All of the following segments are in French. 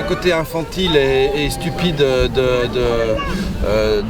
côté infantile et stupide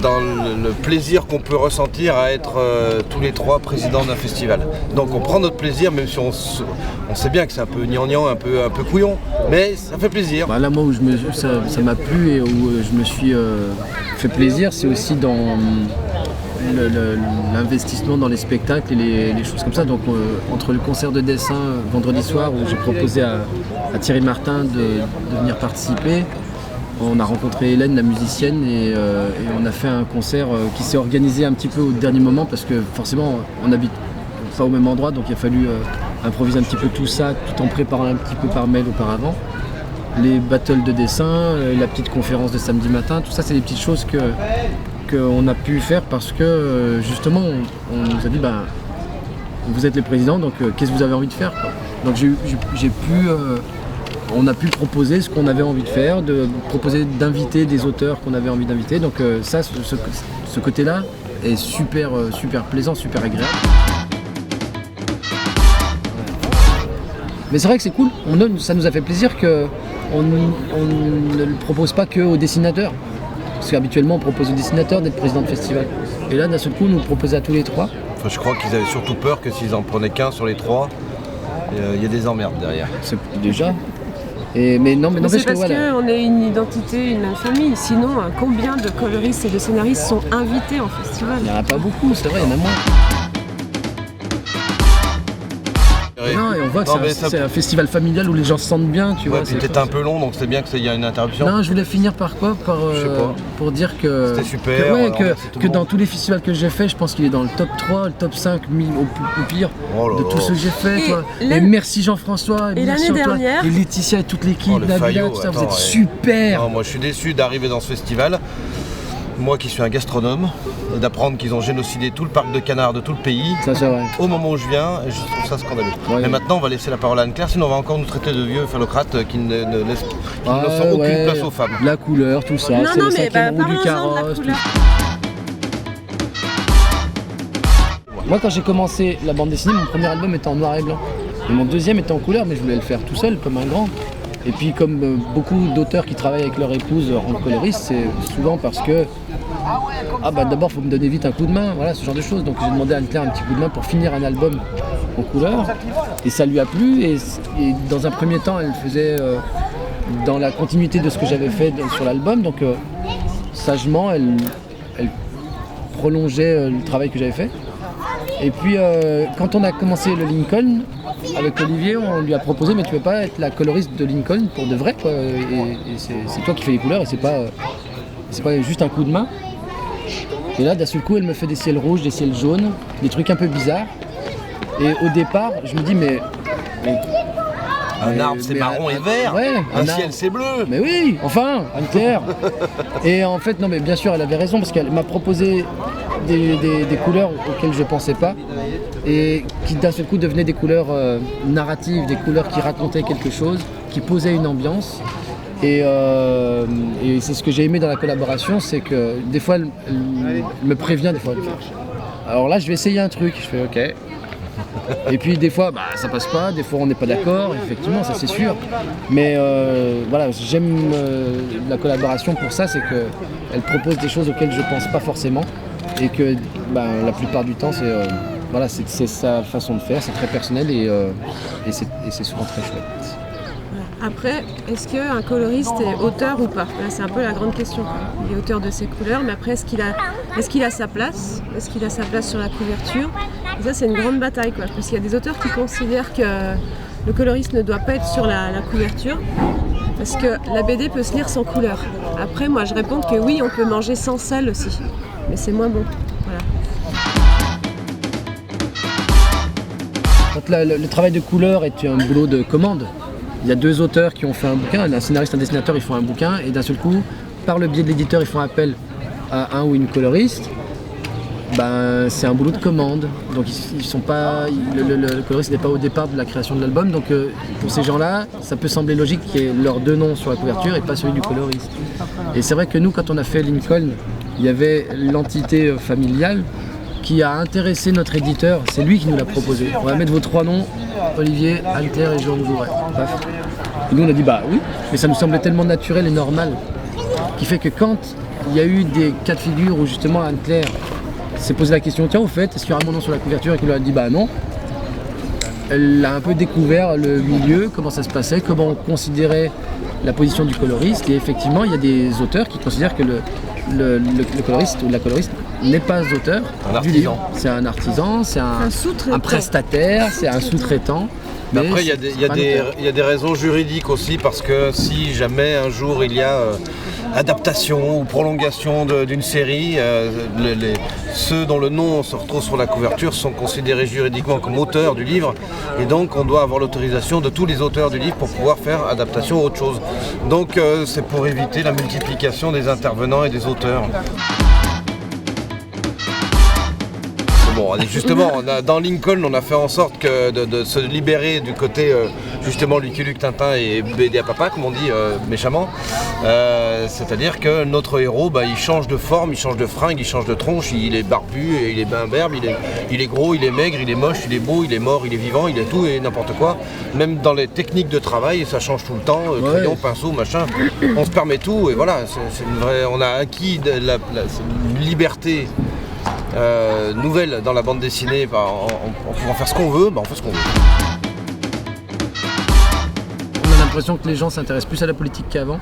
dans le plaisir qu'on peut ressentir à être tous les trois présidents d'un festival. Donc on prend notre plaisir, même si on sait bien que c'est un peu gnangnan, un peu couillon, mais ça fait plaisir. Là, moi où ça m'a plu et où je me suis fait plaisir, c'est aussi dans l'investissement dans les spectacles et les choses comme ça. Donc entre le concert de dessin vendredi soir où j'ai proposé à Thierry Martin de venir participer, on a rencontré Hélène, la musicienne, et on a fait un concert qui s'est organisé un petit peu au dernier moment parce que forcément on habite pas au même endroit, donc il a fallu improviser un petit peu tout ça tout en préparant un petit peu par mail auparavant. Les battles de dessin, la petite conférence de samedi matin, tout ça c'est des petites choses qu'on a pu faire parce que justement on nous a dit vous êtes les présidents, donc qu'est-ce que vous avez envie de faire, quoi. Donc on a pu proposer ce qu'on avait envie de faire, de proposer d'inviter des auteurs qu'on avait envie d'inviter. Donc ça, ce côté-là est super plaisant, super agréable. Mais c'est vrai que c'est cool, ça nous a fait plaisir qu'on ne le propose pas qu'aux dessinateurs. Parce qu'habituellement on propose aux dessinateurs d'être président de festival. Et là d'un seul coup on nous proposait à tous les trois. Enfin, je crois qu'ils avaient surtout peur que s'ils en prenaient qu'un sur les trois, il y a des emmerdes derrière. C'est déjà. Mais c'est parce qu'on est une identité, une même famille. Sinon, combien de coloristes et de scénaristes sont invités en festival? Il n'y en a pas beaucoup, c'est vrai, il y en a moins. Non, et on voit que c'est un festival familial où les gens se sentent bien, tu vois. Puis peut-être un peu long, donc c'est bien qu'il y ait une interruption. Non, je voulais finir par quoi? Pour dire que... C'était super. Que dans tous les festivals que j'ai fait, je pense qu'il est dans le top 3, le top 5 au pire de tout ce que j'ai fait. Et merci Jean-François, et l'année dernière, et Laetitia et toute l'équipe, Nabila, tout ça, vous êtes super. Non, moi je suis déçu d'arriver dans ce festival. Moi qui suis un gastronome, et d'apprendre qu'ils ont génocidé tout le parc de canards de tout le pays, ça, c'est vrai. Au moment où je viens, je trouve ça scandaleux. Ouais. Mais maintenant on va laisser la parole à Anne-Claire, sinon on va encore nous traiter de vieux phallocrates qui ne laissent aucune place aux femmes. La couleur, tout ça, c'est le cinquième roue du carrosse. Moi quand j'ai commencé la bande dessinée, mon premier album était en noir et blanc. Et mon deuxième était en couleur, mais je voulais le faire tout seul, comme un grand. Et puis comme beaucoup d'auteurs qui travaillent avec leur épouse en coloriste, c'est souvent parce que d'abord il faut me donner vite un coup de main, voilà, ce genre de choses. Donc j'ai demandé à Anne-Claire un petit coup de main pour finir un album en couleur. Et ça lui a plu. Et dans un premier temps, elle faisait dans la continuité de ce que j'avais fait sur l'album. Donc sagement, elle prolongeait le travail que j'avais fait. Et puis quand on a commencé le Lincoln, avec Olivier, on lui a proposé mais tu veux pas être la coloriste de Lincoln pour de vrai, quoi. Et c'est toi qui fais les couleurs et c'est pas juste un coup de main. Et là d'un seul coup elle me fait des ciels rouges, des ciels jaunes, des trucs un peu bizarres. Et au départ je me dis mais un arbre c'est marron et vert, un ciel c'est bleu. Mais oui, enfin, Anne-Claire. Et en fait non mais bien sûr elle avait raison parce qu'elle m'a proposé des couleurs auxquelles je pensais pas et qui d'un seul coup devenaient des couleurs narratives, des couleurs qui racontaient quelque chose, qui posaient une ambiance. Et c'est ce que j'ai aimé dans la collaboration, c'est que des fois elle me prévient, des fois elle fait, alors là je vais essayer un truc, je fais ok. Et puis des fois ça passe pas, des fois on n'est pas d'accord, effectivement ça c'est sûr. Mais voilà, j'aime la collaboration pour ça, c'est qu'elle propose des choses auxquelles je pense pas forcément. Et que la plupart du temps c'est sa façon de faire, c'est très personnel et c'est souvent très chouette. Après, est-ce qu'un coloriste est auteur ou pas? Là, c'est un peu la grande question. Il est auteur de ses couleurs, mais après, est-ce qu'il a sa place? Est-ce qu'il a sa place sur la couverture? Et ça, c'est une grande bataille, quoi. Parce qu'il y a des auteurs qui considèrent que le coloriste ne doit pas être sur la couverture, parce que la BD peut se lire sans couleur. Après, moi, je réponds que oui, on peut manger sans sel aussi, mais c'est moins bon. Voilà. Quand le travail de couleur est un boulot de commande, il y a deux auteurs qui ont fait un bouquin, un scénariste et un dessinateur, ils font un bouquin, et d'un seul coup, par le biais de l'éditeur, ils font appel à un ou une coloriste. C'est un boulot de commande, donc ils sont pas, le coloriste n'est pas au départ de la création de l'album, donc pour ces gens-là, ça peut sembler logique qu'il y ait leurs deux noms sur la couverture et pas celui du coloriste. Et c'est vrai que nous, quand on a fait Lincoln, il y avait l'entité familiale qui a intéressé notre éditeur, c'est lui qui nous l'a proposé. On va mettre vos trois noms, Olivier, Anne-Claire et Jean Jouret. Et nous on a dit bah oui, mais ça nous semblait tellement naturel et normal, qui fait que quand il y a eu des cas de figure où justement Anne-Claire s'est posé la question, tiens au fait, est-ce qu'il y aura mon nom sur la couverture, et qu'il lui a dit bah non, elle a un peu découvert le milieu, comment ça se passait, comment on considérait la position du coloriste, et effectivement il y a des auteurs qui considèrent que le coloriste ou la coloriste n'est pas auteur du livre. C'est un artisan, c'est un prestataire, c'est un sous-traitant. Mais après, il y a des raisons juridiques aussi, parce que si jamais un jour il y a adaptation ou prolongation d'une série, ceux dont le nom se retrouve sur la couverture sont considérés juridiquement comme auteurs du livre, et donc on doit avoir l'autorisation de tous les auteurs du livre pour pouvoir faire adaptation ou autre chose. Donc c'est pour éviter la multiplication des intervenants et des auteurs. Bon, justement, dans Lincoln, on a fait en sorte de se libérer du côté justement Lucky Luke, Tintin et BD à papa, comme on dit méchamment. C'est-à-dire que notre héros, il change de forme, il change de fringue, il change de tronche, il est barbu, il est imberbe, il est gros, il est maigre, il est moche, il est beau, il est mort, il est vivant, il est tout et n'importe quoi. Même dans les techniques de travail, ça change tout le temps, crayon, pinceau, machin. On se permet tout et voilà, on a acquis la liberté nouvelle dans la bande dessinée en pouvant faire ce qu'on veut, on fait ce qu'on veut. On a l'impression que les gens s'intéressent plus à la politique qu'avant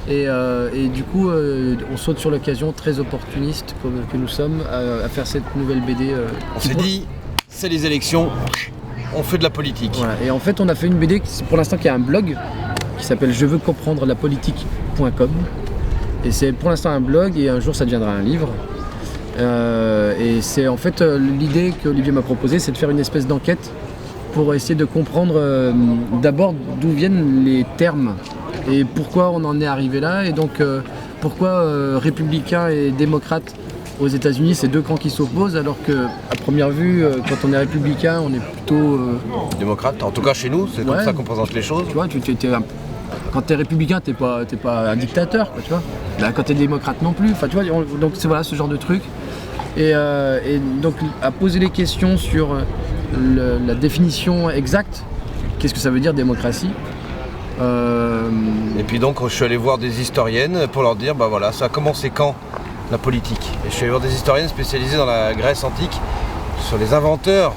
et du coup on saute sur l'occasion très opportuniste que nous sommes à faire cette nouvelle BD. On s'est dit, c'est les élections, on fait de la politique. Voilà. Et en fait on a fait une BD pour l'instant qui a un blog qui s'appelle je veux comprendre la politique.com, et c'est pour l'instant un blog et un jour ça deviendra un livre. Et c'est en fait l'idée qu'Olivier m'a proposée, c'est de faire une espèce d'enquête pour essayer de comprendre d'abord d'où viennent les termes et pourquoi on en est arrivé là, et donc pourquoi républicains et démocrates aux États-Unis c'est deux camps qui s'opposent, alors qu'à première vue quand on est républicain on est plutôt démocrate, en tout cas chez nous c'est comme ça qu'on présente les choses. Tu vois, quand t'es républicain, t'es pas un dictateur, quoi, tu vois. Là, quand t'es démocrate non plus. Enfin, tu vois, donc c'est voilà ce genre de truc. Et donc à poser les questions sur la définition exacte. Qu'est-ce que ça veut dire démocratie ? Et puis donc je suis allé voir des historiennes pour leur dire voilà, ça a commencé quand la politique. Et je suis allé voir des historiennes spécialisées dans la Grèce antique, sur les inventeurs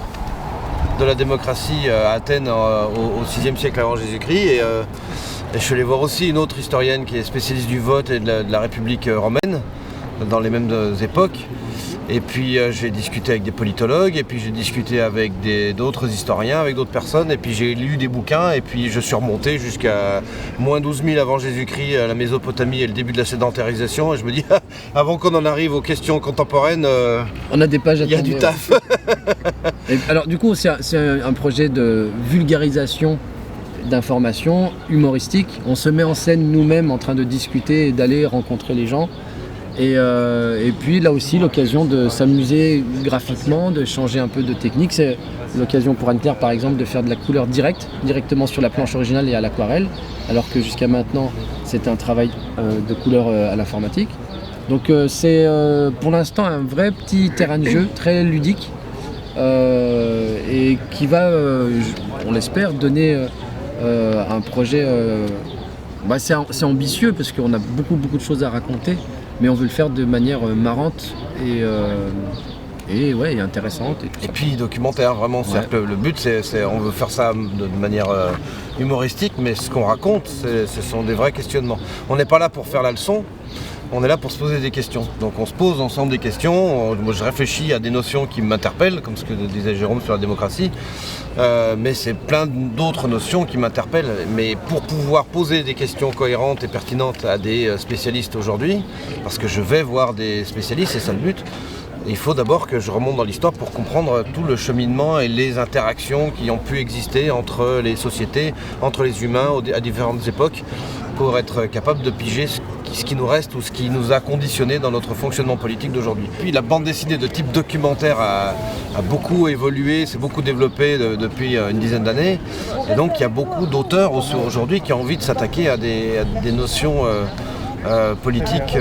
de la démocratie à Athènes au 6e siècle avant Jésus-Christ. Et je suis allé voir aussi une autre historienne qui est spécialiste du vote et de la République romaine dans les mêmes époques. Et puis j'ai discuté avec des politologues, et puis j'ai discuté avec d'autres historiens, avec d'autres personnes, et puis j'ai lu des bouquins, et puis je suis remonté jusqu'à moins 12 000 avant Jésus-Christ, la Mésopotamie et le début de la sédentarisation, et je me dis, avant qu'on en arrive aux questions contemporaines, on a des pages à il y a du taf. Alors du coup, c'est un projet de vulgarisation d'informations humoristiques. On se met en scène nous-mêmes en train de discuter et d'aller rencontrer les gens. Et puis là aussi l'occasion de s'amuser graphiquement, de changer un peu de technique. C'est l'occasion pour Anne-Claire par exemple de faire de la couleur directement sur la planche originale et à l'aquarelle, alors que jusqu'à maintenant c'était un travail de couleur à l'informatique. Donc c'est pour l'instant un vrai petit terrain de jeu très ludique et qui va, on l'espère, donner un projet. C'est ambitieux parce qu'on a beaucoup de choses à raconter, mais on veut le faire de manière marrante et intéressante. Et puis documentaire, vraiment. Ouais. Le but, on veut faire ça de manière humoristique, mais ce qu'on raconte, ce sont des vrais questionnements. On n'est pas là pour faire la leçon, on est là pour se poser des questions. Donc on se pose ensemble des questions. Moi, je réfléchis à des notions qui m'interpellent, comme ce que disait Jérôme sur la démocratie. Mais c'est plein d'autres notions qui m'interpellent. Mais pour pouvoir poser des questions cohérentes et pertinentes à des spécialistes aujourd'hui, parce que je vais voir des spécialistes, c'est ça le but, il faut d'abord que je remonte dans l'histoire pour comprendre tout le cheminement et les interactions qui ont pu exister entre les sociétés, entre les humains à différentes époques, pour être capable de piger ce qui nous reste ou ce qui nous a conditionnés dans notre fonctionnement politique d'aujourd'hui. Puis la bande dessinée de type documentaire a beaucoup évolué, s'est beaucoup développée depuis une dizaine d'années. Et donc il y a beaucoup d'auteurs aujourd'hui qui ont envie de s'attaquer à des notions politiques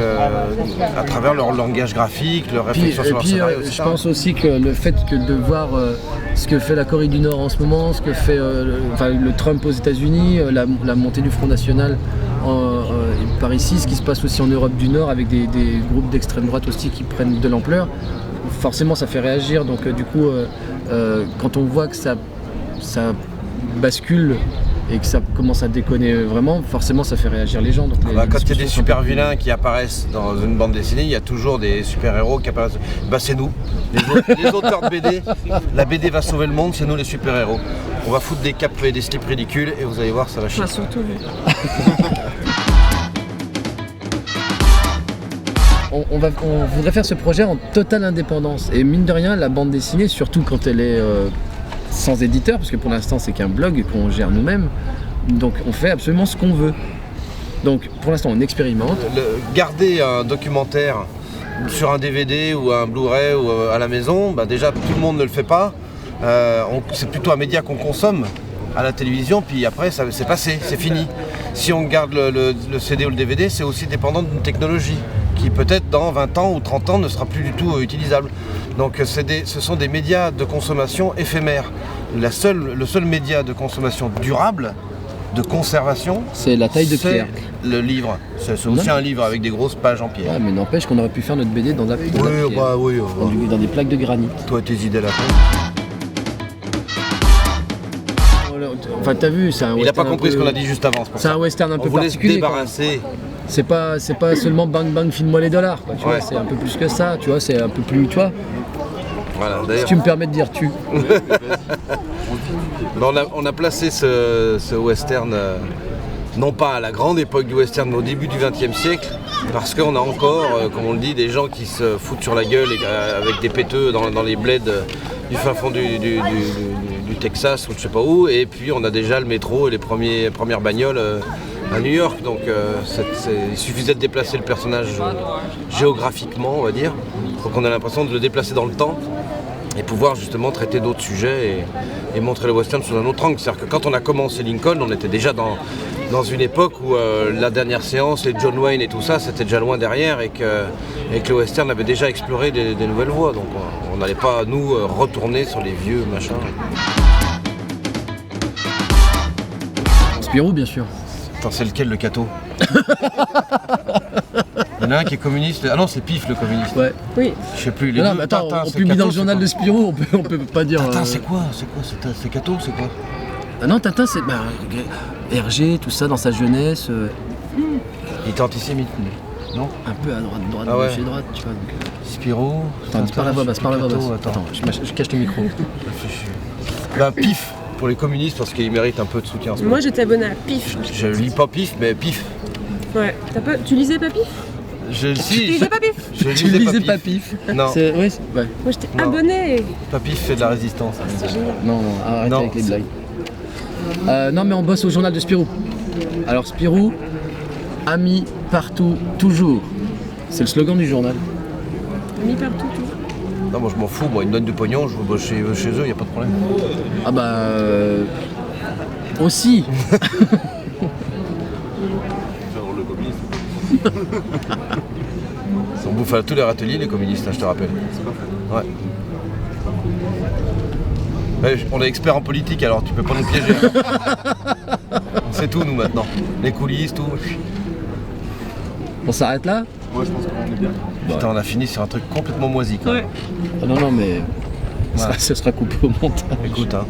à travers leur langage graphique, leur réflexion sur leur scénario, etc. Je pense aussi que le fait de voir ce que fait la Corée du Nord en ce moment, ce que fait le Trump aux États-Unis, la montée du Front National par ici, ce qui se passe aussi en Europe du Nord avec des groupes d'extrême droite aussi qui prennent de l'ampleur, forcément ça fait réagir. Donc du coup, quand on voit que ça bascule et que ça commence à déconner vraiment, forcément ça fait réagir les gens. Donc quand il y a des super vilains qui apparaissent dans une bande dessinée, il y a toujours des super héros qui apparaissent. C'est nous, les auteurs de BD. La BD va sauver le monde, c'est nous les super héros. On va foutre des capes et des slips ridicules et vous allez voir, ça va chier. Surtout. On voudrait faire ce projet en totale indépendance. Et mine de rien, la bande dessinée, surtout quand elle est sans éditeur, parce que pour l'instant c'est qu'un blog qu'on gère nous-mêmes, donc on fait absolument ce qu'on veut. Donc pour l'instant on expérimente. Garder un documentaire sur un DVD ou un Blu-ray ou à la maison, déjà tout le monde ne le fait pas. C'est plutôt un média qu'on consomme à la télévision, puis après c'est passé, c'est fini. Si on garde le CD ou le DVD, c'est aussi dépendant d'une technologie qui peut-être dans 20 ans ou 30 ans ne sera plus du tout utilisable. Donc ce sont des médias de consommation éphémères. Le seul média de consommation durable, de conservation, c'est la taille de pierre. Le livre. C'est aussi un livre avec des grosses pages en pierre. Ouais, mais n'empêche qu'on aurait pu faire notre BD dans la pierre. Dans des plaques de granit. Toi tes idées là. Enfin t'as vu, c'est un western. Il n'a pas compris ce qu'on a dit juste avant. C'est un western un peu particulier. On voulait se débarrasser. C'est pas seulement bang bang filme-moi les dollars, quoi, tu vois, c'est un peu plus que ça, tu vois, c'est un peu plus, tu vois. Voilà, si tu me permets de dire tu. On a placé ce western, non pas à la grande époque du western, mais au début du XXe siècle, parce qu'on a encore, comme on le dit, des gens qui se foutent sur la gueule avec des péteux dans les bleds du fin fond du Texas ou je sais pas où, et puis on a déjà le métro et les premières bagnoles à New York, donc il suffisait de déplacer le personnage géographiquement, on va dire, pour qu'on ait l'impression de le déplacer dans le temps et pouvoir justement traiter d'autres sujets et montrer le western sous un autre angle. C'est-à-dire que quand on a commencé Lincoln, on était déjà dans une époque où la dernière séance, les John Wayne et tout ça, c'était déjà loin derrière et que le western avait déjà exploré des nouvelles voies, donc on n'allait pas nous retourner sur les vieux machins. Spirou, bien sûr. Attends, c'est lequel le cateau? Il y en a un qui est communiste. Ah non, c'est Pif le communiste. Ouais. Oui. Je sais plus. Les deux. Mais attends, on publie dans le journal de Spirou, on peut pas dire. Tintin, c'est quoi? C'est Cato, c'est quoi? Ah non, Tintin, c'est Hergé, tout ça dans sa jeunesse. Il est antisémite, non? Un peu à droite, ah ouais. gauche et droite, tu vois. Donc... Spirou. Attends, c'est par la voix basse, Attends, je cache le micro. Pif pour les communistes parce qu'ils méritent un peu de soutien. Moi j'étais abonné à Pif. Je lis pas Pif, mais Pif. Ouais. Tu lisais pas Pif? Tu lisais pas Pif? Je lisais pas Pif. Non. Ouais. Moi j'étais abonné. Papif fait de la résistance. C'est génial. Non, arrête avec les blagues. Non mais on bosse au journal de Spirou. Alors Spirou, ami partout, toujours. C'est le slogan du journal. Ami partout, toujours. Non, moi je m'en fous, ils me donnent du pognon, je bosse chez eux, y a pas de problème. Ah bah... aussi. Ils sont bouffés à tous les râteliers, les communistes, je te rappelle. Ouais. Ouais, on est expert en politique, alors tu peux pas nous piéger. On sait tout, nous, maintenant. Les coulisses, tout. On s'arrête là? Moi, je pense qu'on est bien. Putain, on a fini sur un truc complètement moisi, quand même. Ah non, mais... Ça sera coupé au montage. Écoute, hein.